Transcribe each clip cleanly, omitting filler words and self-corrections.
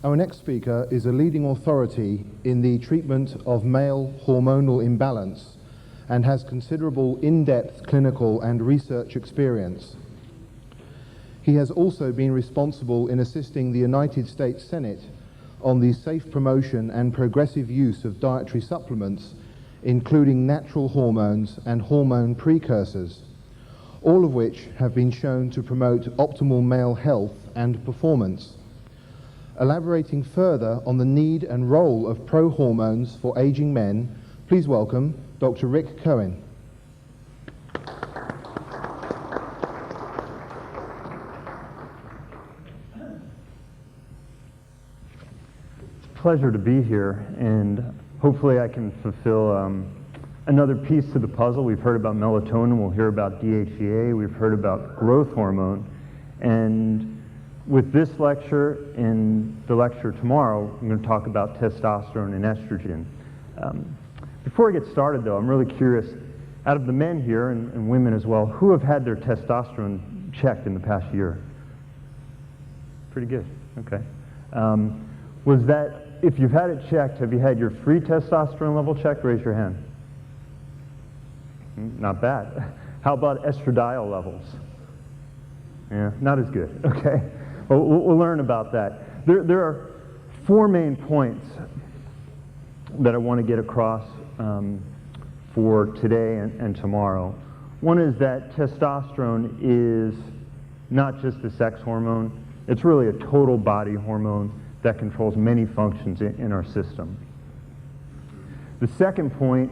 Our next speaker is a leading authority in the treatment of male hormonal imbalance and has considerable in-depth clinical and research experience. He has also been responsible in assisting the United States Senate on the safe promotion and progressive use of dietary supplements, including natural hormones and hormone precursors, all of which have been shown to promote optimal male health and performance. Elaborating further on the need and role of pro-hormones for aging men, please welcome Dr. Rick Chohen. It's a pleasure to be here, and hopefully I can fulfill another piece to the puzzle. We've heard about melatonin, we'll hear about DHEA, we've heard about growth hormone, and with this lecture and the lecture tomorrow, I'm going to talk about testosterone and estrogen. Before I get started though, I'm really curious, out of the men here, and women as well, who have had their testosterone checked in the past year? Pretty good, okay. Was that, if you've had it checked, have you had your free testosterone level checked? Raise your hand. Not bad. How about estradiol levels? Yeah, not as good, okay. Well, we'll learn about that. There are four main points that I want to get across for today and tomorrow. One is that testosterone is not just a sex hormone, it's really a total body hormone that controls many functions in our system. The second point,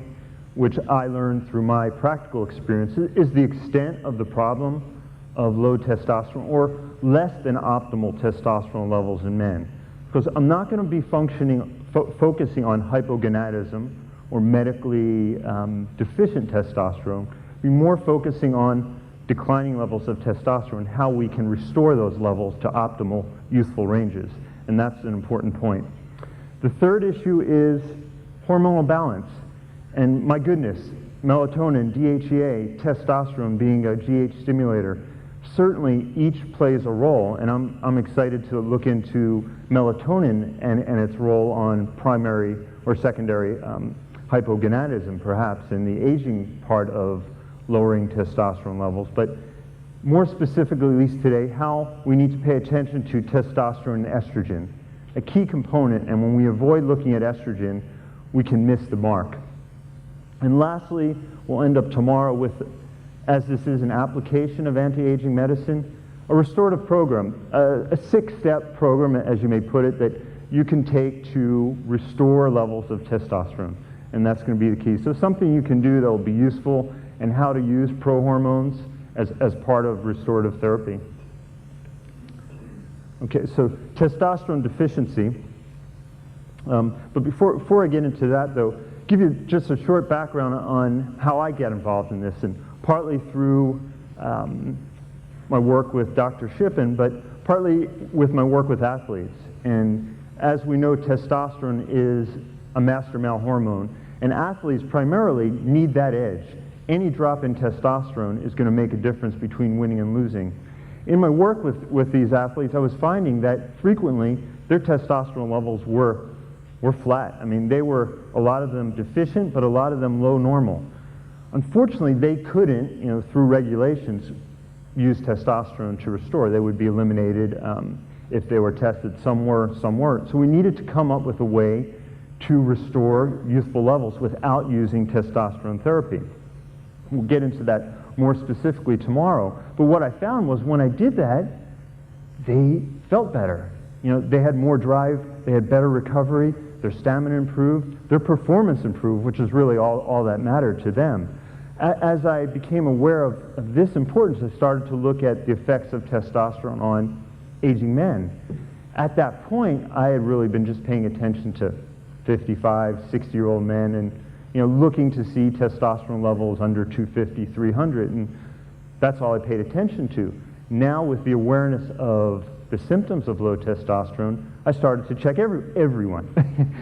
which I learned through my practical experience, is the extent of the problem of low testosterone or less than optimal testosterone levels in men. Because I'm not going to be focusing on hypogonadism or medically deficient testosterone, be more focusing on declining levels of testosterone, how we can restore those levels to optimal youthful ranges. And that's an important point. The third issue is hormonal balance. And my goodness, melatonin, DHEA, testosterone being a GH stimulator, certainly each plays a role, and I'm excited to look into melatonin and its role on primary or secondary hypogonadism, perhaps, in the aging part of lowering testosterone levels. But more specifically, at least today, how we need to pay attention to testosterone and estrogen, a key component, and when we avoid looking at estrogen, we can miss the mark. And lastly, we'll end up tomorrow with, as this is an application of anti-aging medicine, a restorative program, a six-step program, as you may put it, that you can take to restore levels of testosterone. And that's going to be the key. So something you can do that will be useful, and how to use pro-hormones as part of restorative therapy. Okay, so testosterone deficiency. But before I get into that, though, give you just a short background on how I get involved in this, and partly through my work with Dr. Shippen, but partly with my work with athletes. And as we know, testosterone is a master male hormone, and athletes primarily need that edge. Any drop in testosterone is going to make a difference between winning and losing. In my work with these athletes, I was finding that frequently their testosterone levels were flat. I mean, they were, a lot of them deficient, but a lot of them low normal. Unfortunately, they couldn't, through regulations, use testosterone to restore. They would be eliminated if they were tested. Some were, some weren't. So we needed to come up with a way to restore youthful levels without using testosterone therapy. We'll get into that more specifically tomorrow. But what I found was when I did that, they felt better. They had more drive, they had better recovery, their stamina improved, their performance improved, which is really all that mattered to them. As I became aware of this importance, I started to look at the effects of testosterone on aging men. At that point, I had really been just paying attention to 55, 60-year-old men and looking to see testosterone levels under 250, 300, and that's all I paid attention to. Now, with the awareness of the symptoms of low testosterone, I started to check everyone.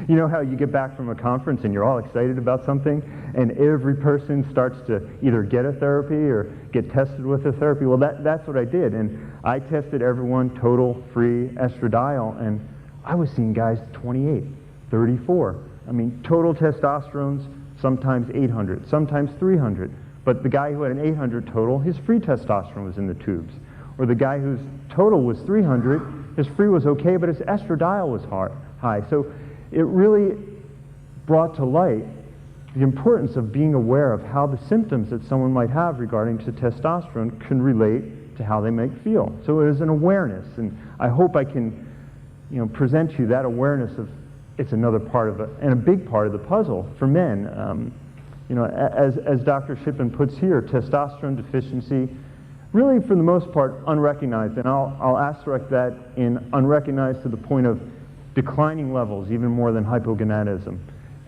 You know how you get back from a conference and you're all excited about something, and every person starts to either get a therapy or get tested with a therapy? Well, that's what I did, and I tested everyone total free estradiol, and I was seeing guys 28, 34. I mean, total testosterone's sometimes 800, sometimes 300. But the guy who had an 800 total, his free testosterone was in the tubes. Or the guy whose total was 300, his free was okay, but his estradiol was high. So it really brought to light the importance of being aware of how the symptoms that someone might have regarding to testosterone can relate to how they might feel. So it is an awareness, and I hope I can, present to you that awareness of it's another part of and a big part of the puzzle for men. As Dr. Shippen puts here, testosterone deficiency, really for the most part unrecognized, and I'll asterisk that in unrecognized to the point of declining levels, even more than hypogonadism.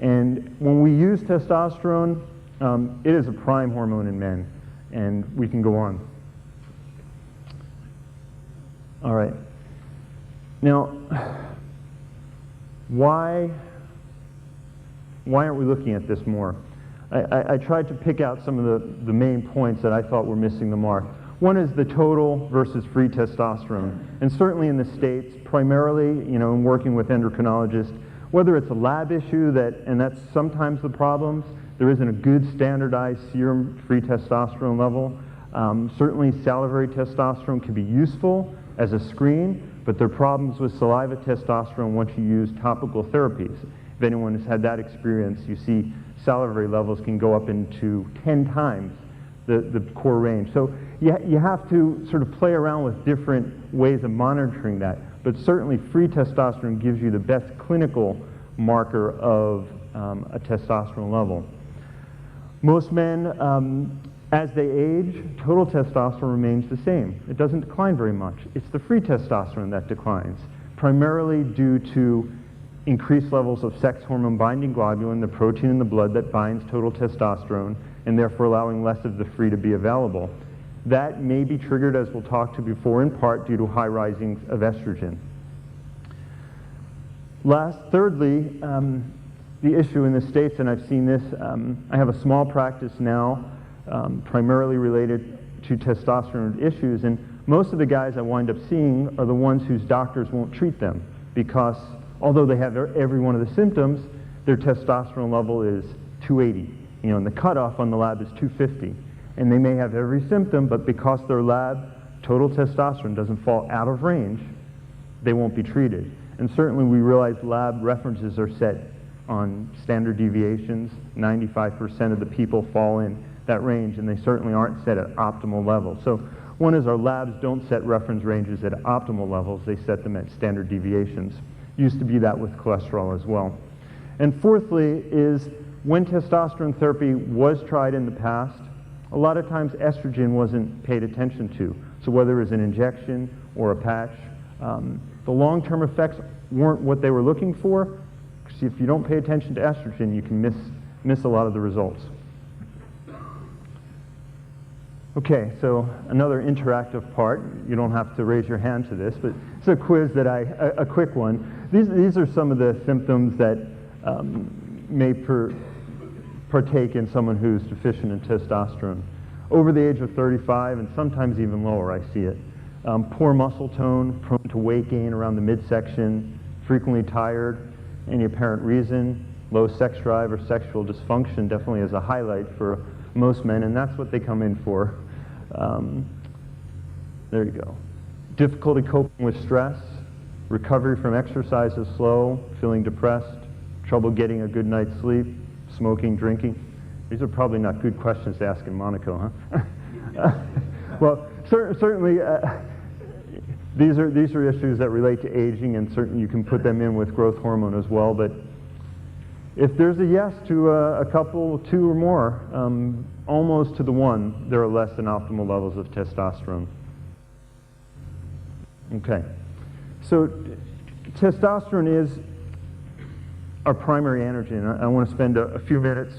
And when we use testosterone, it is a prime hormone in men, and we can go on. All right. Now, why aren't we looking at this more? I tried to pick out some of the main points that I thought were missing the mark. One is the total versus free testosterone. And certainly in the States, primarily, in working with endocrinologists, whether it's a lab issue and that's sometimes the problems, there isn't a good standardized serum free testosterone level. Certainly salivary testosterone can be useful as a screen, but there are problems with saliva testosterone once you use topical therapies. If anyone has had that experience, you see salivary levels can go up into 10 times the core range. So you have to sort of play around with different ways of monitoring that. But certainly free testosterone gives you the best clinical marker of a testosterone level. Most men, as they age, total testosterone remains the same. It doesn't decline very much. It's the free testosterone that declines, primarily due to increased levels of sex hormone binding globulin, the protein in the blood that binds total testosterone, and therefore allowing less of the free to be available. That may be triggered, as we'll talk to before, in part due to high risings of estrogen. Thirdly, the issue in the States, and I've seen this, I have a small practice now, primarily related to testosterone issues, and most of the guys I wind up seeing are the ones whose doctors won't treat them, because although they have every one of the symptoms, their testosterone level is 280, and the cutoff on the lab is 250. And they may have every symptom, but because their lab total testosterone doesn't fall out of range, they won't be treated. And certainly we realize lab references are set on standard deviations. 95% of the people fall in that range, and they certainly aren't set at optimal levels. So one is our labs don't set reference ranges at optimal levels, they set them at standard deviations. Used to be that with cholesterol as well. And fourthly is when testosterone therapy was tried in the past, a lot of times estrogen wasn't paid attention to. So whether it was an injection or a patch, the long-term effects weren't what they were looking for. Because if you don't pay attention to estrogen, you can miss a lot of the results. Okay, so another interactive part. You don't have to raise your hand to this, but it's a quiz that a quick one. These are some of the symptoms that may partake in someone who's deficient in testosterone. Over the age of 35, and sometimes even lower, I see it. Poor muscle tone, prone to weight gain around the midsection, frequently tired, any apparent reason, low sex drive or sexual dysfunction definitely is a highlight for most men, and that's what they come in for. There you go. Difficulty coping with stress, recovery from exercise is slow, feeling depressed, trouble getting a good night's sleep, smoking, drinking. These are probably not good questions to ask in Monaco, huh? Well, certainly these are issues that relate to aging, and certainly you can put them in with growth hormone as well. But if there's a yes to a couple, two or more, almost to the one, there are less than optimal levels of testosterone. Okay, so testosterone is our primary androgen. I want to spend a few minutes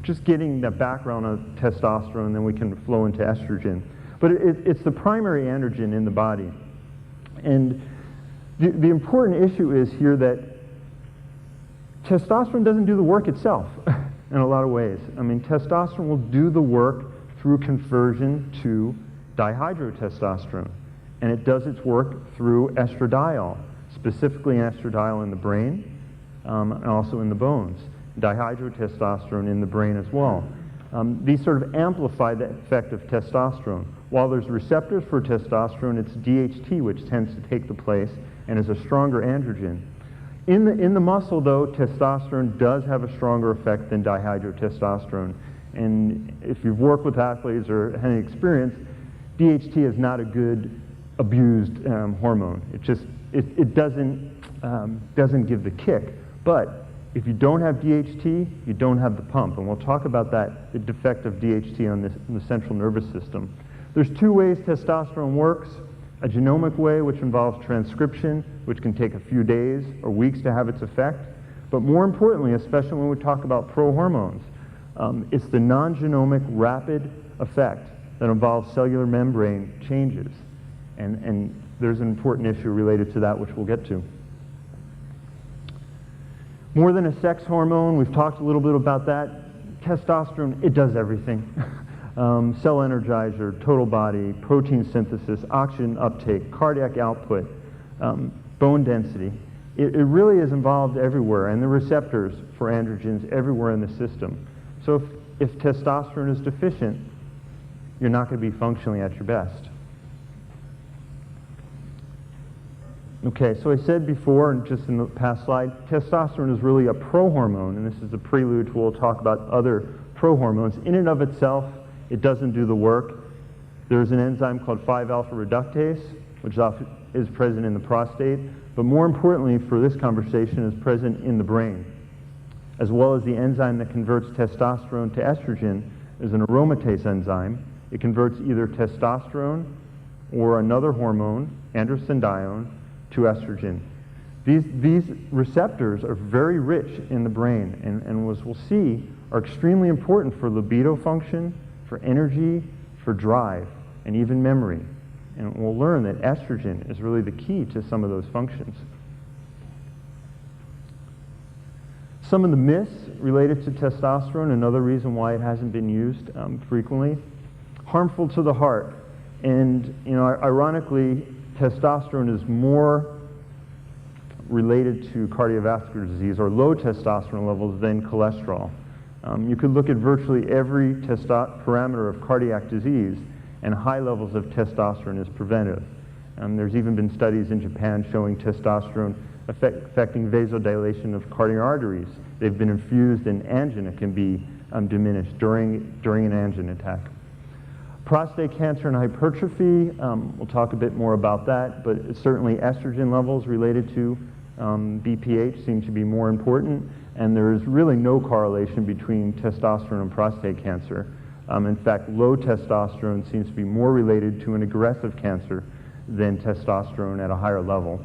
just getting the background of testosterone, and then we can flow into estrogen. But it's the primary androgen in the body. And the important issue is here that testosterone doesn't do the work itself in a lot of ways. I mean, testosterone will do the work through conversion to dihydrotestosterone. And it does its work through estradiol, specifically estradiol in the brain and also in the bones. Dihydrotestosterone in the brain as well. These sort of amplify the effect of testosterone. While there's receptors for testosterone, it's DHT which tends to take the place and is a stronger androgen. In the muscle, though, testosterone does have a stronger effect than dihydrotestosterone. And if you've worked with athletes or had any experience, DHT is not a good abused hormone. It doesn't give the kick. But if you don't have DHT, you don't have the pump. And we'll talk about that, the defect of DHT on the central nervous system. There's two ways testosterone works. A genomic way, which involves transcription, which can take a few days or weeks to have its effect. But more importantly, especially when we talk about prohormones, it's the non-genomic rapid effect that involves cellular membrane changes. And there's an important issue related to that, which we'll get to. More than a sex hormone, we've talked a little bit about that. Testosterone, it does everything. Cell energizer, total body, protein synthesis, oxygen uptake, cardiac output, bone density. It really is involved everywhere, and the receptors for androgens everywhere in the system. So if testosterone is deficient, you're not going to be functionally at your best. Okay, so I said before, and just in the past slide, testosterone is really a prohormone, and this is a prelude to we'll talk about other prohormones. In and of itself, it doesn't do the work. There's an enzyme called 5-alpha reductase, which is present in the prostate, but more importantly for this conversation is present in the brain, as well as the enzyme that converts testosterone to estrogen is an aromatase enzyme. It converts either testosterone or another hormone, androstenedione, to estrogen. These receptors are very rich in the brain, and as we'll see, are extremely important for libido function, for energy, for drive, and even memory. And we'll learn that estrogen is really the key to some of those functions. Some of the myths related to testosterone, another reason why it hasn't been used frequently. Harmful to the heart. And ironically, testosterone is more related to cardiovascular disease or low testosterone levels than cholesterol. You could look at virtually every parameter of cardiac disease, and high levels of testosterone is preventive. There's even been studies in Japan showing testosterone affecting vasodilation of cardiac arteries. They've been infused, and angina can be diminished during an angina attack. Prostate cancer and hypertrophy, we'll talk a bit more about that, but certainly estrogen levels related to BPH seem to be more important, and there is really no correlation between testosterone and prostate cancer. In fact, low testosterone seems to be more related to an aggressive cancer than testosterone at a higher level.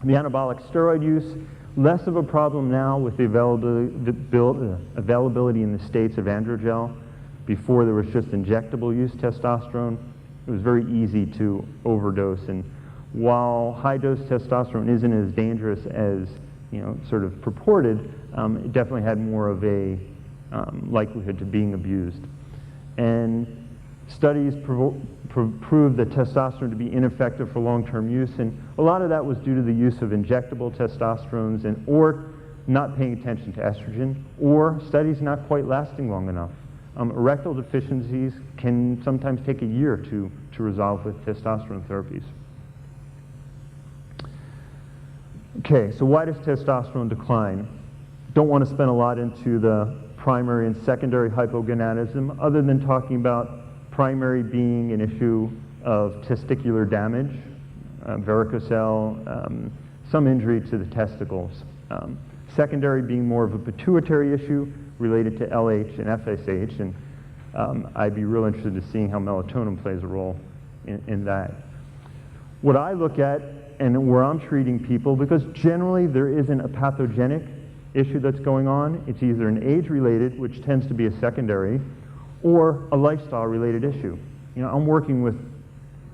The anabolic steroid use, less of a problem now with the availability in the States of androgel. Before there was just injectable use testosterone, it was very easy to overdose. And while high-dose testosterone isn't as dangerous as sort of purported, it definitely had more of a likelihood to being abused. And studies proved that testosterone to be ineffective for long-term use, and a lot of that was due to the use of injectable testosterones or not paying attention to estrogen, or studies not quite lasting long enough. Erectile deficiencies can sometimes take a year to resolve with testosterone therapies. Okay, so why does testosterone decline? Don't want to spend a lot into the primary and secondary hypogonadism, other than talking about primary being an issue of testicular damage, varicocele, some injury to the testicles. Secondary being more of a pituitary issue related to LH and FSH, and I'd be real interested in seeing how melatonin plays a role in that. What I look at, and where I'm treating people, because generally there isn't a pathogenic issue that's going on, it's either an age-related, which tends to be a secondary, or a lifestyle-related issue. I'm working with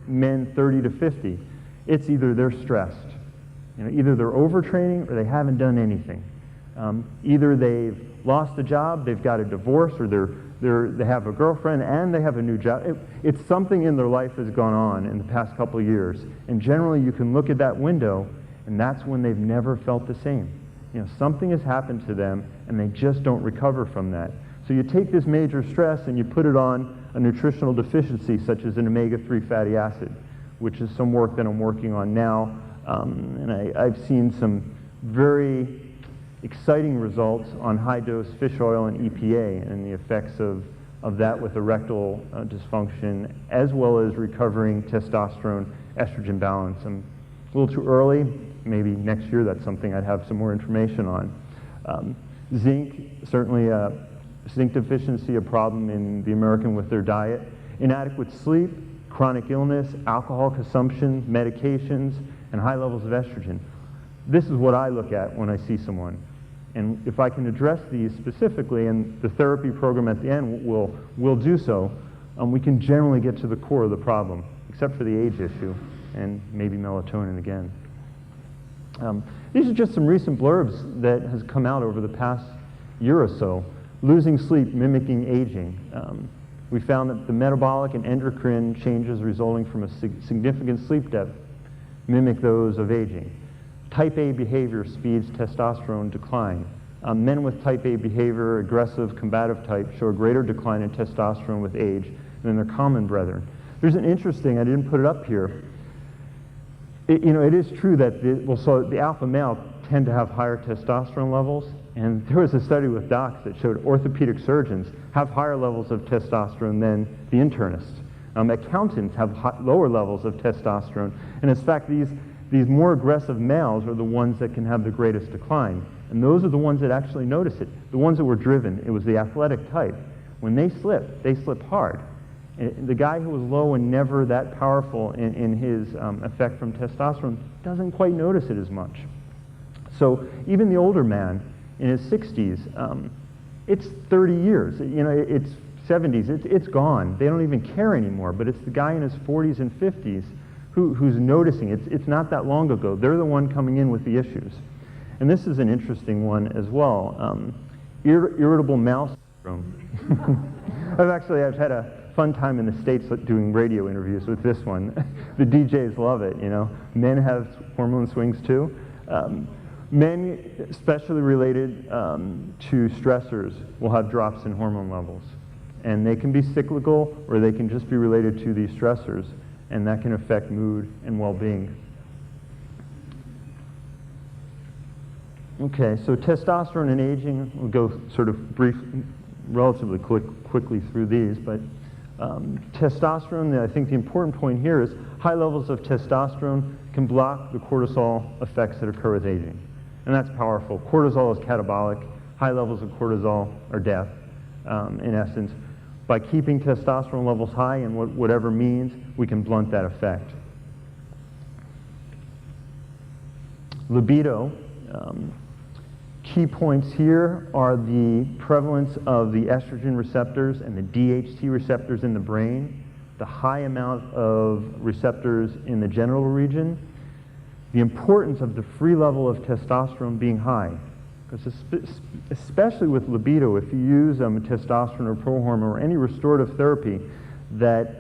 men 30 to 50. It's either they're stressed, either they're overtraining or they haven't done anything. Either they've lost a job, they've got a divorce, or they have a girlfriend and they have a new job. It's something in their life has gone on in the past couple of years. And generally you can look at that window and that's when they've never felt the same. You know, something has happened to them, and they just don't recover from that. So you take this major stress and you put it on a nutritional deficiency, such as an omega-3 fatty acid, which is some work that I'm working on now, and I've seen some very exciting results on high-dose fish oil and EPA and the effects of that with erectile dysfunction, as well as recovering testosterone estrogen balance. I'm a little too early. Maybe next year that's something I'd have some more information on. Zinc, certainly zinc deficiency, a problem in the American with their diet. Inadequate sleep, chronic illness, alcohol consumption, medications, and high levels of estrogen. This is what I look at when I see someone. And if I can address these specifically, and the therapy program at the end will do so, we can generally get to the core of the problem, except for the age issue and maybe melatonin again. These are just some recent blurbs that has come out over the past year or so. Losing sleep, mimicking aging. We found that the metabolic and endocrine changes resulting from a significant sleep depth mimic those of aging. Type A behavior speeds testosterone decline. Men with type A behavior, aggressive, combative type, show a greater decline in testosterone with age than their common brethren. There's an interesting, I didn't put it up here. It is true that the alpha male tend to have higher testosterone levels, and there was a study with docs that showed orthopedic surgeons have higher levels of testosterone than the internists. Accountants have lower levels of testosterone, and in fact, these more aggressive males are the ones that can have the greatest decline. And those are the ones that actually notice it. The ones that were driven, it was the athletic type. When they slip hard. And the guy who was low and never that powerful in his effect from testosterone doesn't quite notice it as much. So even the older man in his 60s, it's 30 years. It's 70s. It's gone. They don't even care anymore. But it's the guy in his 40s and 50s who's noticing. It's not that long ago. They're the one coming in with the issues. And this is an interesting one as well. Irritable bowel syndrome. I've had a fun time in the States doing radio interviews with this one. The DJs love it, Men have hormone swings too. Men, especially related to stressors, will have drops in hormone levels. And they can be cyclical, or they can just be related to these stressors, and that can affect mood and well-being. Okay, so testosterone and aging, we'll go sort of relatively quickly through these, but testosterone, I think the important point here is high levels of testosterone can block the cortisol effects that occur with aging. And that's powerful. Cortisol is catabolic. High levels of cortisol are death, in essence. By keeping testosterone levels high in whatever means, we can blunt that effect. Libido. Key points here are the prevalence of the estrogen receptors and the DHT receptors in the brain, the high amount of receptors in the genital region, the importance of the free level of testosterone being high. Because especially with libido, if you use testosterone or prohormone or any restorative therapy that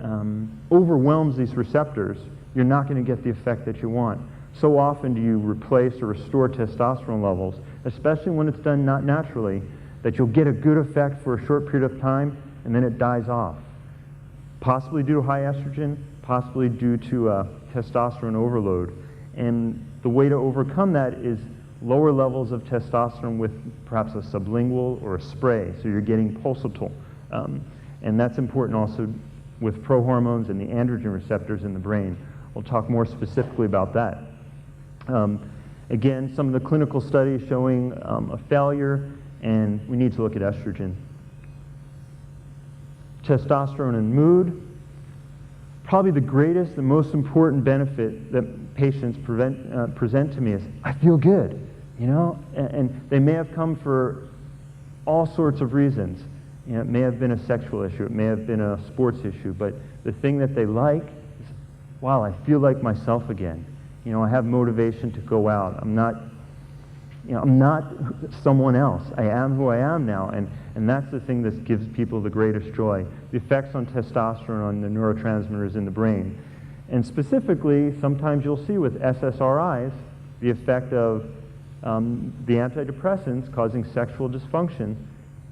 overwhelms these receptors, you're not going to get the effect that you want. So often do you replace or restore testosterone levels, especially when it's done not naturally, that you'll get a good effect for a short period of time and then it dies off. Possibly due to high estrogen, possibly due to testosterone overload. And the way to overcome that is lower levels of testosterone with perhaps a sublingual or a spray, so you're getting pulsatile. And that's important also with prohormones and the androgen receptors in the brain. We'll talk more specifically about that. Again, some of the clinical studies showing a failure, and we need to look at estrogen. Testosterone and mood. Probably the greatest, the most important benefit that patients present to me is, I feel good, and they may have come for all sorts of reasons. It may have been a sexual issue, it may have been a sports issue, but the thing that they like is, wow, I feel like myself again. I have motivation to go out. I'm not someone else. I am who I am now, and that's the thing that gives people the greatest joy. The effects on testosterone, on the neurotransmitters in the brain. And specifically, sometimes you'll see with SSRIs, the effect of the antidepressants causing sexual dysfunction.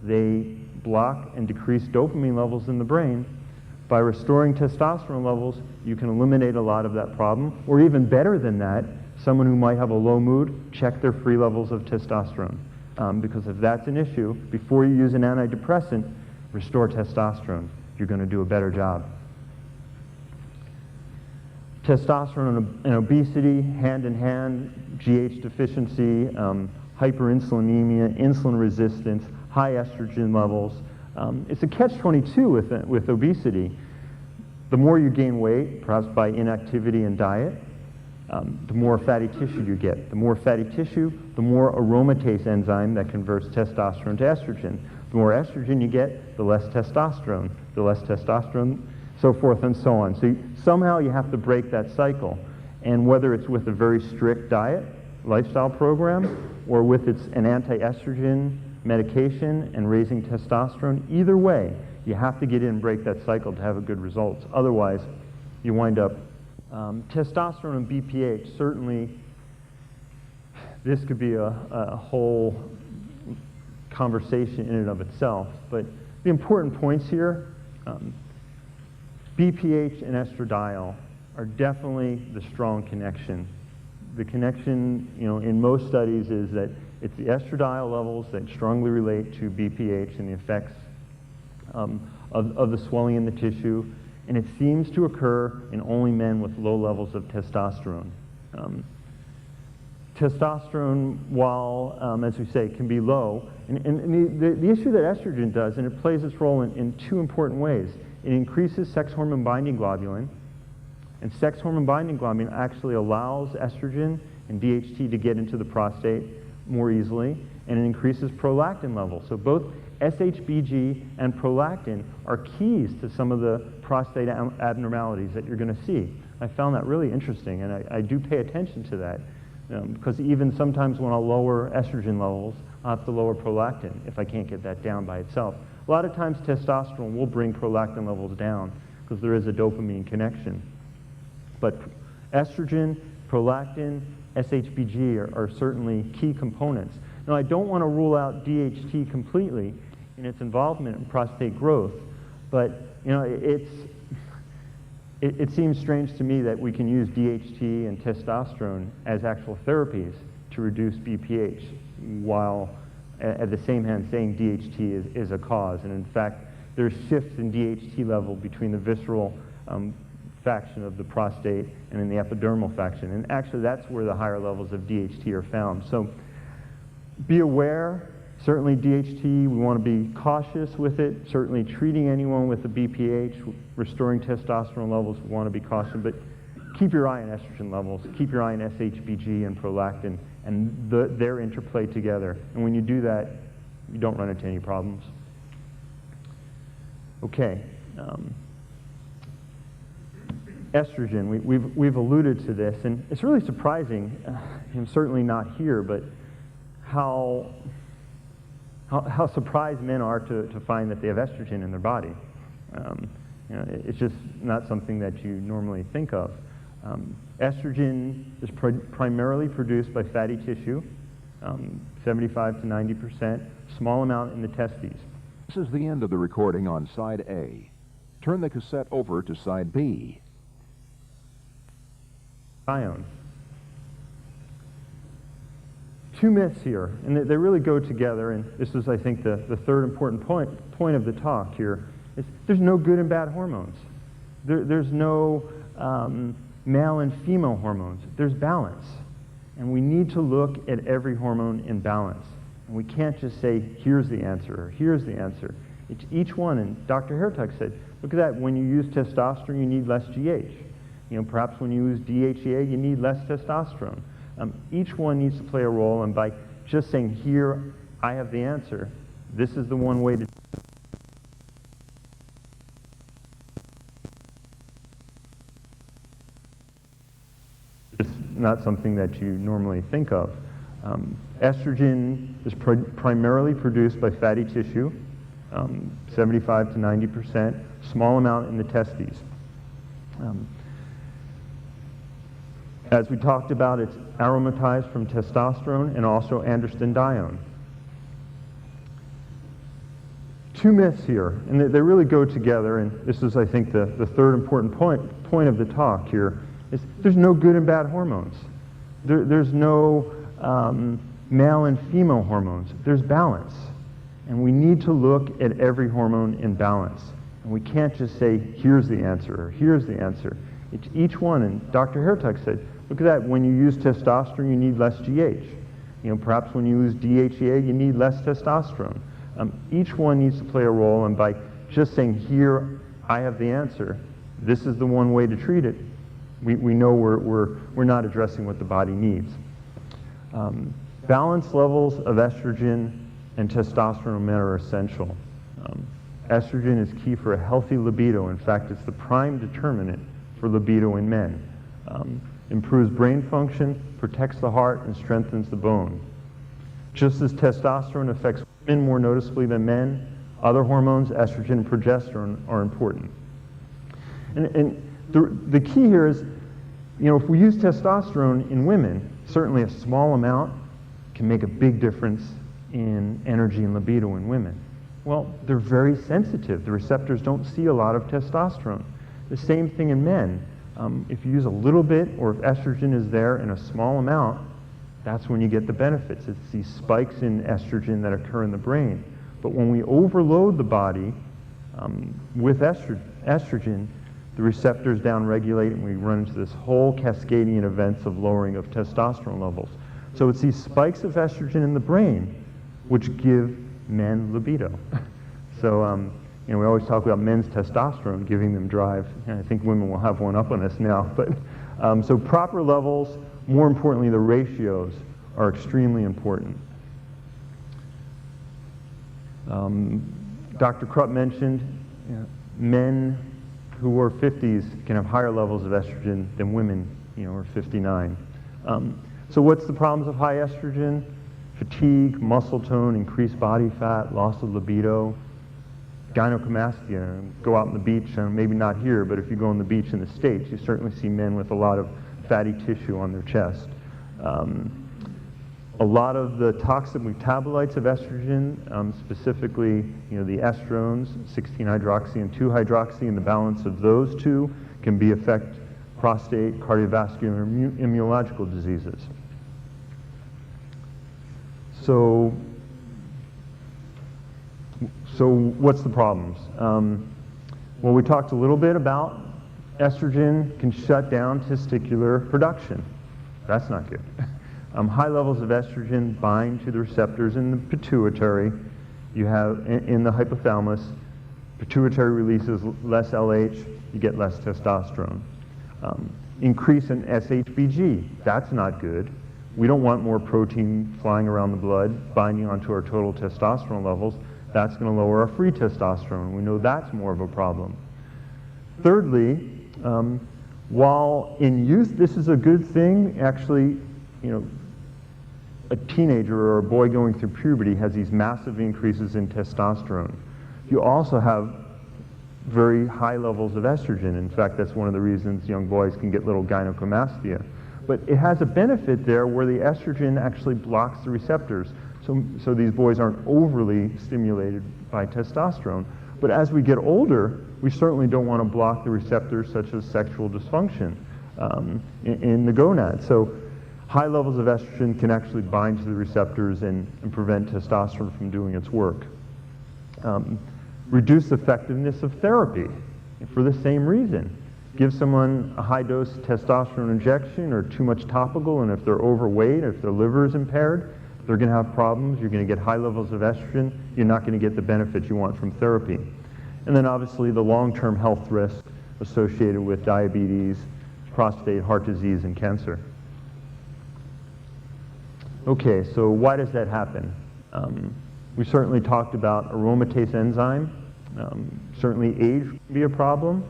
They block and decrease dopamine levels in the brain. By restoring testosterone levels, you can eliminate a lot of that problem. Or even better than that, someone who might have a low mood, check their free levels of testosterone. Because if that's an issue, before you use an antidepressant, restore testosterone. You're going to do a better job. Testosterone and obesity, hand in hand, GH deficiency, hyperinsulinemia, insulin resistance, high estrogen levels. It's a catch-22 with obesity. The more you gain weight, perhaps by inactivity and diet, the more fatty tissue you get. The more fatty tissue, the more aromatase enzyme that converts testosterone to estrogen. The more estrogen you get, the less testosterone. The less testosterone, so forth and so on. So somehow you have to break that cycle. And whether it's with a very strict diet, lifestyle program, or with an anti-estrogen medication and raising testosterone, either way, you have to get in and break that cycle to have a good results. Otherwise, you wind up testosterone and BPH. Certainly, this could be a whole conversation in and of itself. But the important points here, BPH and estradiol are definitely the strong connection. The connection, in most studies is that it's the estradiol levels that strongly relate to BPH and the effects of the swelling in the tissue, and it seems to occur in only men with low levels of testosterone. Testosterone, while, as we say, can be low, and the issue that estrogen does, and it plays its role in two important ways. It increases sex hormone binding globulin, and sex hormone binding globulin actually allows estrogen and DHT to get into the prostate more easily, and it increases prolactin levels. So both SHBG and prolactin are keys to some of the prostate abnormalities that you're going to see. I found that really interesting, and I do pay attention to that, because even sometimes when I'll lower estrogen levels, I'll have to lower prolactin if I can't get that down by itself. A lot of times testosterone will bring prolactin levels down because there is a dopamine connection. But estrogen, prolactin, SHBG are certainly key components. Now, I don't want to rule out DHT completely in its involvement in prostate growth, but it seems strange to me that we can use DHT and testosterone as actual therapies to reduce BPH, while at the same hand saying DHT is a cause. And in fact, there's shifts in DHT level between the visceral faction of the prostate and in the epidermal faction. And actually, that's where the higher levels of DHT are found. So be aware. Certainly DHT, we want to be cautious with it. Certainly treating anyone with a BPH, restoring testosterone levels, we want to be cautious. But keep your eye on estrogen levels. Keep your eye on SHBG and prolactin and their interplay together. And when you do that, you don't run into any problems. Okay. Estrogen, we've alluded to this, and it's really surprising, and certainly not here, but how surprised men are to find that they have estrogen in their body. It's just not something that you normally think of. Estrogen is primarily produced by fatty tissue, 75 to 90%, small amount in the testes. This is the end of the recording on side A. Turn the cassette over to side B. Ion. Two myths here, and they really go together, and this is, I think, the third important point of the talk here, is there's no good and bad hormones. There's no male and female hormones. There's balance, and we need to look at every hormone in balance. And we can't just say, here's the answer, or here's the answer. It's each one, and Dr. Hertog said, look at that, when you use testosterone, you need less GH. Perhaps when you use DHEA, you need less testosterone. Each one needs to play a role, and by just saying, here, I have the answer, this is the one way to do it. It's not something that you normally think of. Estrogen is primarily produced by fatty tissue, 75 to 90%, small amount in the testes. As we talked about, it's aromatized from testosterone and also androstenedione. Two myths here, and they really go together, and this is, I think, the third important point of the talk here, is there's no good and bad hormones. There's no male and female hormones. There's balance. And we need to look at every hormone in balance. And we can't just say, here's the answer, or here's the answer. It's each one, and Dr. Hertog said, look at that, when you use testosterone, you need less GH. Perhaps when you use DHEA, you need less testosterone. Each one needs to play a role, and by just saying, here, I have the answer, this is the one way to treat it, we know we're not addressing what the body needs. Balanced levels of estrogen and testosterone in men are essential. Estrogen is key for a healthy libido. In fact, it's the prime determinant for libido in men. Improves brain function, protects the heart, and strengthens the bone. Just as testosterone affects women more noticeably than men, other hormones, estrogen and progesterone, are important. And the key here is, if we use testosterone in women, certainly a small amount can make a big difference in energy and libido in women. Well, they're very sensitive. The receptors don't see a lot of testosterone. The same thing in men. If you use a little bit, or if estrogen is there in a small amount, that's when you get the benefits. It's these spikes in estrogen that occur in the brain. But when we overload the body with estrogen, the receptors downregulate, and we run into this whole cascading events of lowering of testosterone levels. So it's these spikes of estrogen in the brain which give men libido. So we always talk about men's testosterone giving them drive. And I think women will have one up on this now. But so proper levels, more importantly, the ratios are extremely important. Dr. Krupp mentioned men who are 50s can have higher levels of estrogen than women, who are 59. So what's the problems of high estrogen? Fatigue, muscle tone, increased body fat, loss of libido, gynecomastia. Go out on the beach, and maybe not here, but if you go on the beach in the States, you certainly see men with a lot of fatty tissue on their chest. A lot of the toxic metabolites of estrogen, specifically the estrones, 16-hydroxy and 2-hydroxy, and the balance of those two can affect prostate, cardiovascular, and immunological diseases. So what's the problems? Well, we talked a little bit about estrogen can shut down testicular production. That's not good. High levels of estrogen bind to the receptors in the pituitary. You have in the hypothalamus, pituitary releases less LH, you get less testosterone. Increase in SHBG, that's not good. We don't want more protein flying around the blood, binding onto our total testosterone levels. That's going to lower our free testosterone. We know that's more of a problem. Thirdly, while in youth this is a good thing, actually, a teenager or a boy going through puberty has these massive increases in testosterone. You also have very high levels of estrogen. In fact, that's one of the reasons young boys can get little gynecomastia. But it has a benefit there where the estrogen actually blocks the receptors. So these boys aren't overly stimulated by testosterone. But as we get older, we certainly don't want to block the receptors such as sexual dysfunction in the gonad. So high levels of estrogen can actually bind to the receptors and prevent testosterone from doing its work. Reduce effectiveness of therapy for the same reason. Give someone a high-dose testosterone injection or too much topical, and if they're overweight, if their liver is impaired, they're going to have problems. You're going to get high levels of estrogen. You're not going to get the benefits you want from therapy. And then obviously the long-term health risk associated with diabetes, prostate, heart disease, and cancer. Okay, so why does that happen? We certainly talked about aromatase enzyme. Certainly age can be a problem.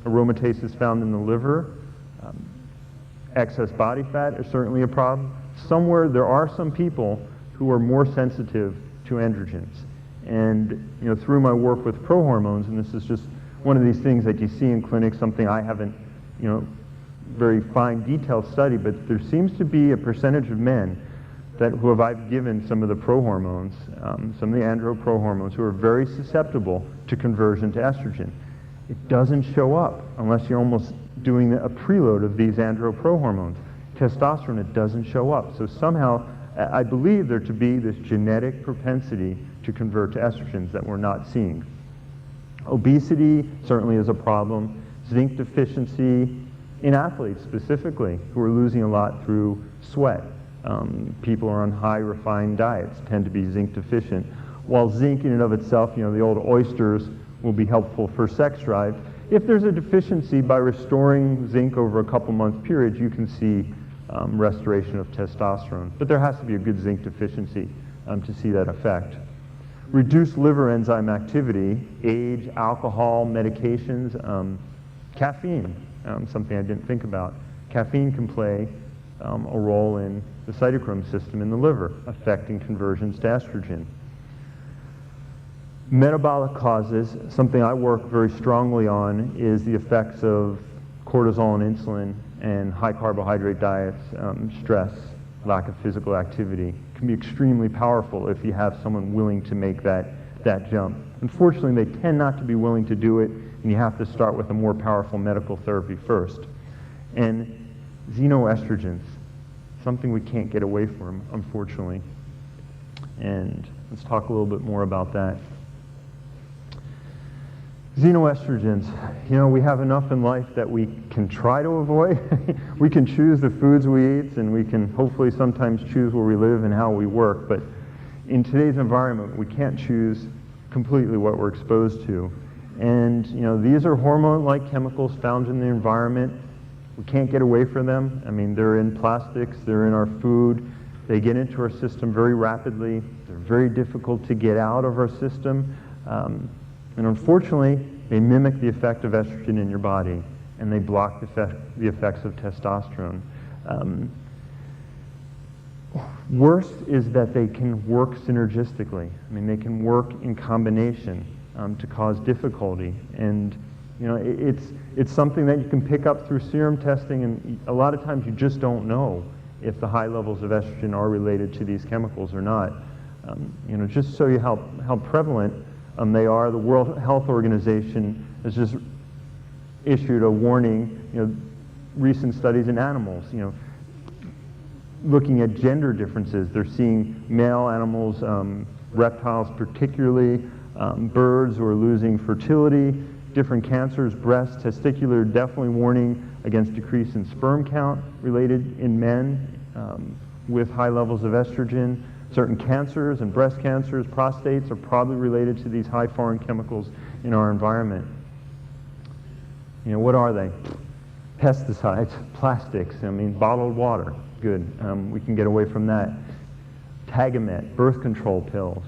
Aromatase is found in the liver. Excess body fat is certainly a problem. Somewhere there are some people who are more sensitive to androgens. And through my work with prohormones, and this is just one of these things that you see in clinics, something I haven't very fine detailed study, but there seems to be a percentage of men who I've given some of the prohormones, some of the androprohormones, who are very susceptible to conversion to estrogen. It doesn't show up unless you're almost doing a preload of these androprohormones. Testosterone, it doesn't show up. So somehow, I believe there to be this genetic propensity to convert to estrogens that we're not seeing. Obesity certainly is a problem. Zinc deficiency in athletes specifically, who are losing a lot through sweat. People who are on high refined diets tend to be zinc deficient. While zinc in and of itself, the old oysters will be helpful for sex drive. If there's a deficiency, by restoring zinc over a couple month period, you can see restoration of testosterone. But there has to be a good zinc deficiency to see that effect. Reduced liver enzyme activity, age, alcohol, medications, caffeine, something I didn't think about. Caffeine can play a role in the cytochrome system in the liver, affecting conversions to estrogen. Metabolic causes, something I work very strongly on, is the effects of cortisol and insulin and high carbohydrate diets, stress, lack of physical activity. It can be extremely powerful if you have someone willing to make that jump. Unfortunately, they tend not to be willing to do it, and you have to start with a more powerful medical therapy first. And xenoestrogens, something we can't get away from, unfortunately. And let's talk a little bit more about that. Xenoestrogens, we have enough in life that we can try to avoid. We can choose the foods we eat, and we can hopefully sometimes choose where we live and how we work, but in today's environment, we can't choose completely what we're exposed to. And these are hormone-like chemicals found in the environment. We can't get away from them. I mean, they're in plastics, they're in our food, they get into our system very rapidly, they're very difficult to get out of our system. And unfortunately, they mimic the effect of estrogen in your body, and they block the effects of testosterone. Worst is that they can work synergistically. I mean, they can work in combination to cause difficulty. And it's something that you can pick up through serum testing, and a lot of times you just don't know if the high levels of estrogen are related to these chemicals or not. Just to show you how prevalent they are, the World Health Organization has just issued a warning, recent studies in animals, looking at gender differences. They're seeing male animals, reptiles particularly, birds who are losing fertility, different cancers, breast, testicular, definitely warning against decrease in sperm count related in men with high levels of estrogen. Certain cancers and breast cancers, prostates, are probably related to these high foreign chemicals in our environment. What are they? Pesticides, plastics, bottled water, good. We can get away from that. Tagamet, birth control pills,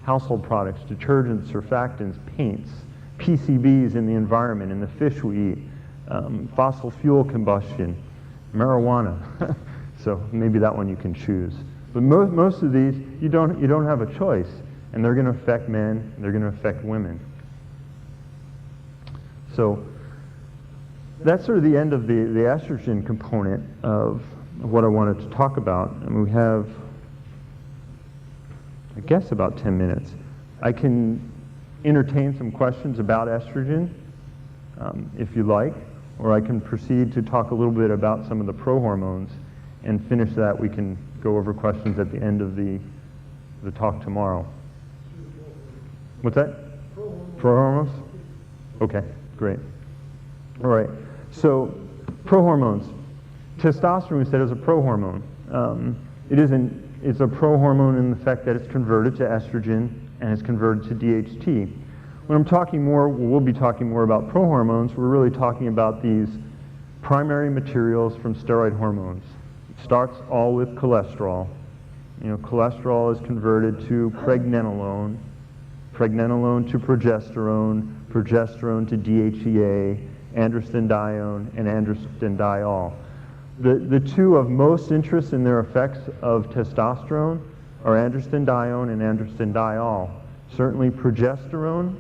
household products, detergents, surfactants, paints, PCBs in the environment, in the fish we eat, fossil fuel combustion, marijuana. So maybe that one you can choose. But most of these, you don't have a choice, and they're going to affect men, and they're going to affect women. So that's sort of the end of the estrogen component of what I wanted to talk about. And we have, I guess, about 10 minutes. I can entertain some questions about estrogen, if you like, or I can proceed to talk a little bit about some of the prohormones, and finish that. We can go over questions at the end of the talk tomorrow. What's that? Prohormones? Okay, great. All right, so prohormones. Testosterone, we said, is a prohormone. It's a prohormone in the fact that it's converted to estrogen and it's converted to DHT. When I'm talking more, we'll be talking more about prohormones, we're really talking about these primary materials from steroid hormones. It starts all with cholesterol. Cholesterol is converted to pregnenolone, pregnenolone to progesterone, progesterone to DHEA, androstenedione, and androstenediol. The two of most interest in their effects of testosterone are androstenedione and androstenediol. Certainly progesterone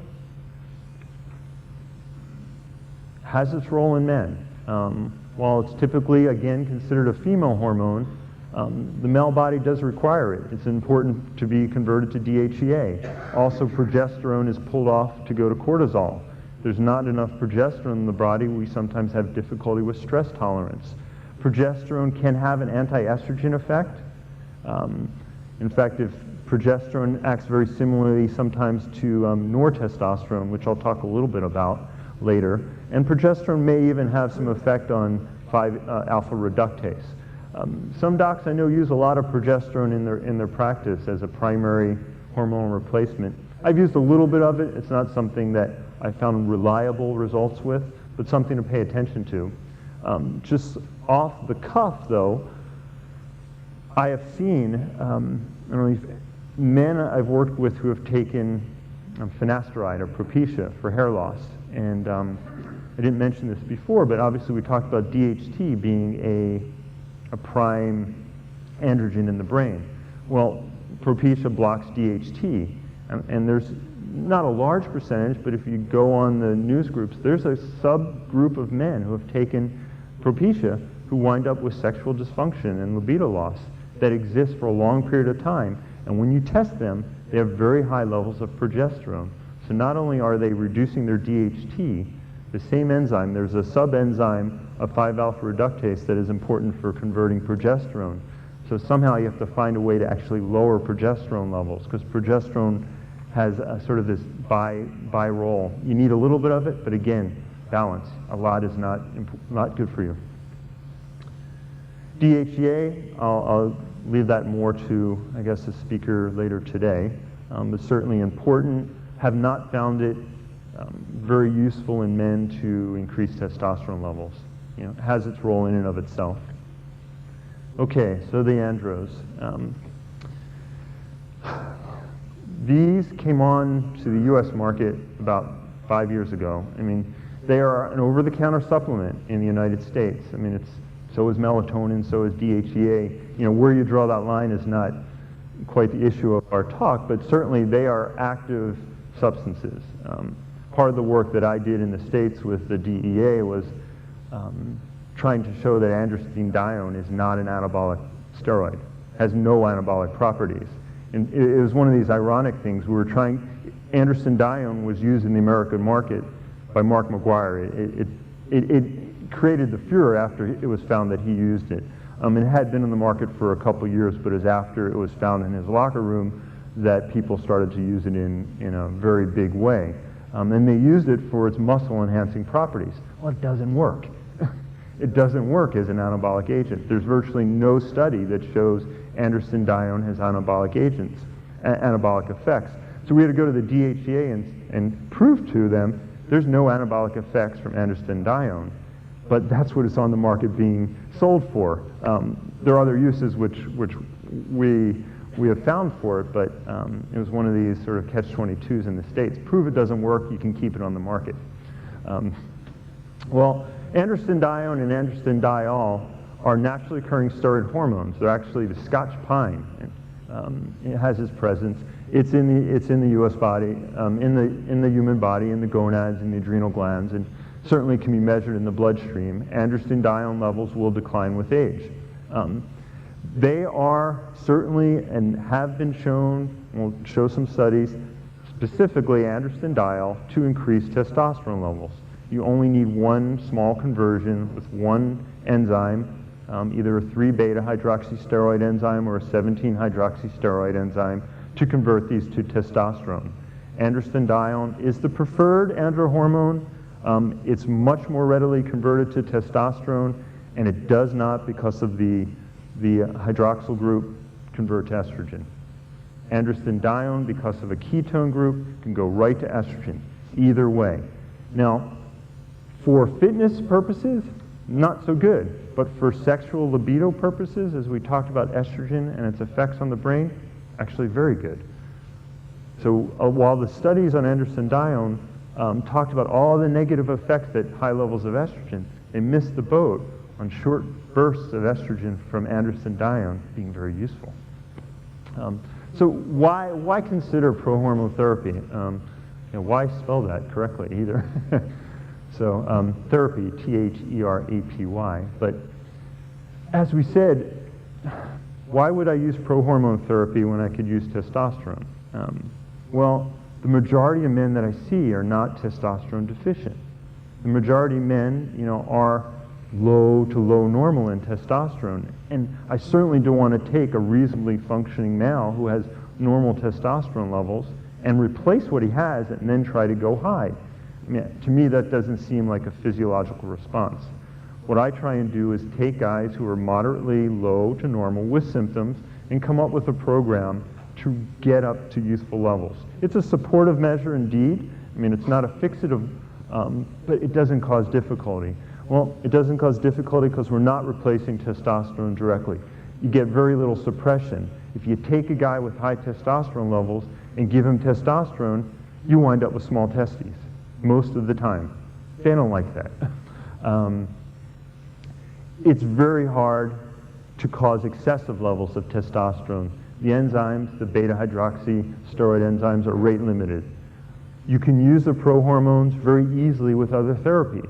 has its role in men. while it's typically, again, considered a female hormone, the male body does require it. It's important to be converted to DHEA. Also, progesterone is pulled off to go to cortisol. There's not enough progesterone in the body. We sometimes have difficulty with stress tolerance. Progesterone can have an anti-estrogen effect. In fact, if progesterone acts very similarly sometimes to nortestosterone, which I'll talk a little bit about later, and progesterone may even have some effect on 5-alpha reductase. Some docs I know use a lot of progesterone in their practice as a primary hormonal replacement. I've used a little bit of it. It's not something that I found reliable results with, but something to pay attention to. Just off the cuff, though, I have seen men I've worked with who have taken finasteride or Propecia for hair loss. And I didn't mention this before, but obviously we talked about DHT being a prime androgen in the brain. Well, Propecia blocks DHT, and there's not a large percentage, but if you go on the news groups, there's a subgroup of men who have taken Propecia who wind up with sexual dysfunction and libido loss that exists for a long period of time. And when you test them, they have very high levels of progesterone. So not only are they reducing their DHT, the same enzyme, there's a subenzyme of 5-alpha reductase that is important for converting progesterone. So somehow you have to find a way to actually lower progesterone levels, because progesterone has a sort of this bi role. You need a little bit of it, but again, balance. A lot is not good for you. DHEA, I'll leave that more to, I guess, the speaker later today, but certainly important. Have not found it very useful in men to increase testosterone levels. You know, it has its role in and of itself. Okay, so the andros. These came on to the U.S. market about 5 years ago. I mean, they are an over-the-counter supplement in the United States. I mean, so is melatonin, so is DHEA. You know, where you draw that line is not quite the issue of our talk, but certainly they are active substances. Part of the work that I did in the States with the DEA was trying to show that androstenedione is not an anabolic steroid, has no anabolic properties. And it was one of these ironic things. We were trying, androstenedione was used in the American market by Mark McGuire. It created the furor after it was found that he used it. It had been in the market for a couple years, but it was after it was found in his locker room that people started to use it in a very big way. And they used it for its muscle-enhancing properties. Well, it doesn't work. It doesn't work as an anabolic agent. There's virtually no study that shows androstenedione has anabolic effects. So we had to go to the DHEA and prove to them there's no anabolic effects from androstenedione. But that's what it's on the market being sold for. There are other uses which we have found for it, but it was one of these sort of catch-22s in the States. Prove it doesn't work, you can keep it on the market. Well, androstenedione and androstenediol are naturally occurring steroid hormones. They're actually the Scotch pine. It has its presence. It's in the U.S. body, in the human body, in the gonads, in the adrenal glands, and certainly can be measured in the bloodstream. Androstenedione levels will decline with age. They are certainly, and have been shown, we'll show some studies, specifically androstenediol, to increase testosterone levels. You only need one small conversion with one enzyme, either a 3-beta hydroxysteroid enzyme or a 17-hydroxysteroid enzyme, to convert these to testosterone. Androstenedione is the preferred androhormone. It's much more readily converted to testosterone, and it does not, because of the hydroxyl group, convert to estrogen. Androstenedione, because of a ketone group, can go right to estrogen, either way. Now, for fitness purposes, not so good, but for sexual libido purposes, as we talked about estrogen and its effects on the brain, actually very good. So while the studies on androstenedione talked about all the negative effects that high levels of estrogen, they missed the boat on short bursts of estrogen from androstenedione being very useful. So why consider prohormone therapy? Why spell that correctly either? So therapy, T-H-E-R-A-P-Y. But as we said, why would I use pro-hormone therapy when I could use testosterone? Well, the majority of men that I see are not testosterone deficient. The majority of men, are low to low normal in testosterone. And I certainly don't want to take a reasonably functioning male who has normal testosterone levels and replace what he has and then try to go high. I mean, to me, that doesn't seem like a physiological response. What I try and do is take guys who are moderately low to normal with symptoms and come up with a program to get up to useful levels. It's a supportive measure indeed. I mean, it's not a fixative, but it doesn't cause difficulty. Well, it doesn't cause difficulty because we're not replacing testosterone directly. You get very little suppression. If you take a guy with high testosterone levels and give him testosterone, you wind up with small testes most of the time. They don't like that. It's very hard to cause excessive levels of testosterone. The enzymes, the beta-hydroxy steroid enzymes, are rate limited. You can use the prohormones very easily with other therapies.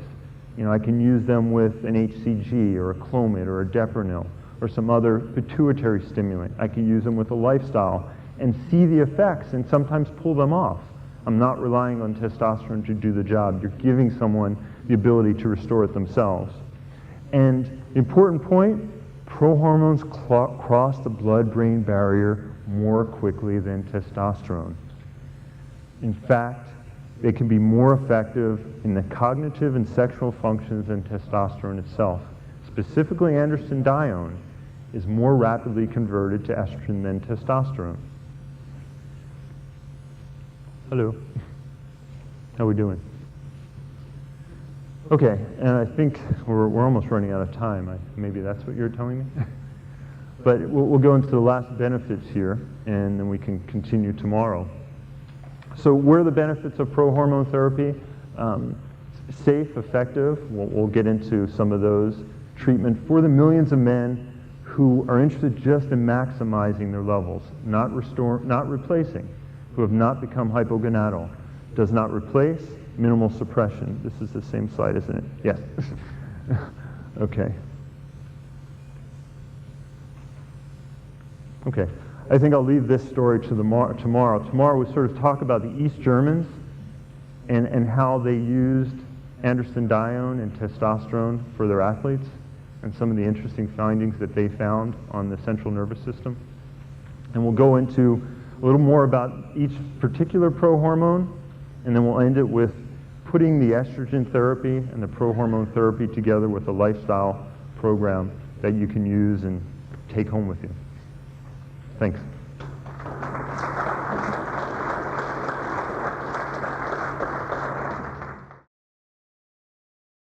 I can use them with an HCG or a Clomid or a Deprenyl or some other pituitary stimulant. I can use them with a lifestyle and see the effects and sometimes pull them off. I'm not relying on testosterone to do the job. You're giving someone the ability to restore it themselves. And important point, prohormones cross the blood-brain barrier more quickly than testosterone. In fact, they can be more effective in the cognitive and sexual functions than testosterone itself. Specifically, androstenedione is more rapidly converted to estrogen than testosterone. Hello. How are we doing? Okay, and I think we're almost running out of time. Maybe that's what you're telling me? But we'll go into the last benefits here, and then we can continue tomorrow. So what are the benefits of pro-hormone therapy? Safe, effective. We'll get into some of those. Treatment for the millions of men who are interested just in maximizing their levels, not replacing, who have not become hypogonadal. Does not replace, minimal suppression. This is the same slide, isn't it? Yes. Okay. Okay. I think I'll leave this story to tomorrow. Tomorrow we sort of talk about the East Germans and how they used androstenedione and testosterone for their athletes and some of the interesting findings that they found on the central nervous system. And we'll go into a little more about each particular prohormone, and then we'll end it with putting the estrogen therapy and the prohormone therapy together with a lifestyle program that you can use and take home with you. Thanks.